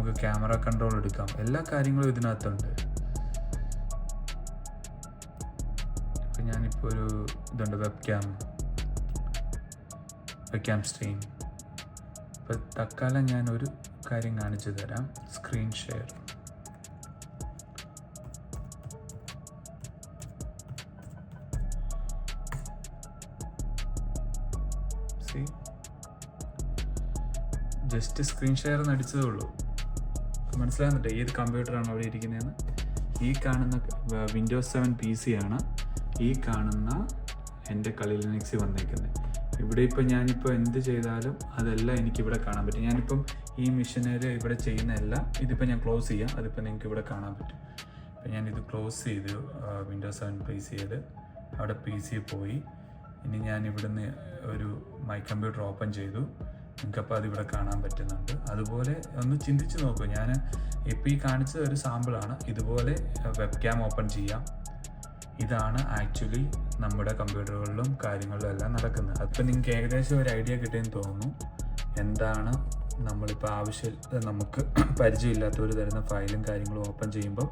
നമുക്ക് camera control എടുക്കാം. എല്ലാ കാര്യങ്ങളും ഇതിനകത്തുണ്ട്. ഇപ്പം ഞാനിപ്പോൾ ഒരു ഇതുണ്ട്, വെബ് ക്യാം സ്ട്രീം. ഇപ്പം തൽക്കാലം ഞാനൊരു കാര്യം കാണിച്ചു തരാം, screen share. Just screen share എന്ന് അടിച്ചതേ ഉള്ളൂ. മനസ്സിലാകുന്നുണ്ട് ഏത് കമ്പ്യൂട്ടറാണ് അവിടെ ഇരിക്കുന്നതെന്ന്. ഈ കാണുന്ന വിൻഡോസ് 7 PC ആണ്. ഈ കാണുന്ന എൻ്റെ കളി ലിനക്സ് വന്നേക്കുന്നത്. ഇവിടെ ഇപ്പം ഞാനിപ്പോൾ എന്ത് ചെയ്താലും അതെല്ലാം എനിക്കിവിടെ കാണാൻ പറ്റും. ഞാനിപ്പം ഈ മെഷീനിൽ ഇവിടെ ചെയ്യുന്ന എല്ലാം ഇതിപ്പോൾ ഞാൻ ക്ലോസ് ചെയ്യാം. അതിപ്പോൾ നിങ്ങൾക്ക് ഇവിടെ കാണാൻ പറ്റും. അപ്പം ഞാനിത് ക്ലോസ് ചെയ്തു, വിൻഡോസ് 7 PCയിൽ അവിടെ PC പോയി. ഇനി ഞാൻ ഇവിടുന്ന് ഒരു മൈ കമ്പ്യൂട്ടർ ഓപ്പൺ ചെയ്തു. നിങ്ങൾക്കപ്പോൾ അതിവിടെ കാണാൻ പറ്റുന്നുണ്ട്. അതുപോലെ ഒന്ന് ചിന്തിച്ച് നോക്കൂ. ഞാൻ ഇപ്പോൾ ഈ കാണിച്ചത് ഒരു സാമ്പിളാണ്. ഇതുപോലെ വെബ് ക്യാം ഓപ്പൺ ചെയ്യാം. ഇതാണ് ആക്ച്വലി നമ്മുടെ കമ്പ്യൂട്ടറുകളിലും കാര്യങ്ങളിലും എല്ലാം നടക്കുന്നത്. അപ്പോൾ നിങ്ങൾക്ക് ഏകദേശം ഒരു ഐഡിയ കിട്ടിയെന്ന് തോന്നുന്നു എന്താണ് നമ്മളിപ്പോൾ നമുക്ക് പരിചയമില്ലാത്തവർ തരുന്ന ഫയലും കാര്യങ്ങളും ഓപ്പൺ ചെയ്യുമ്പോൾ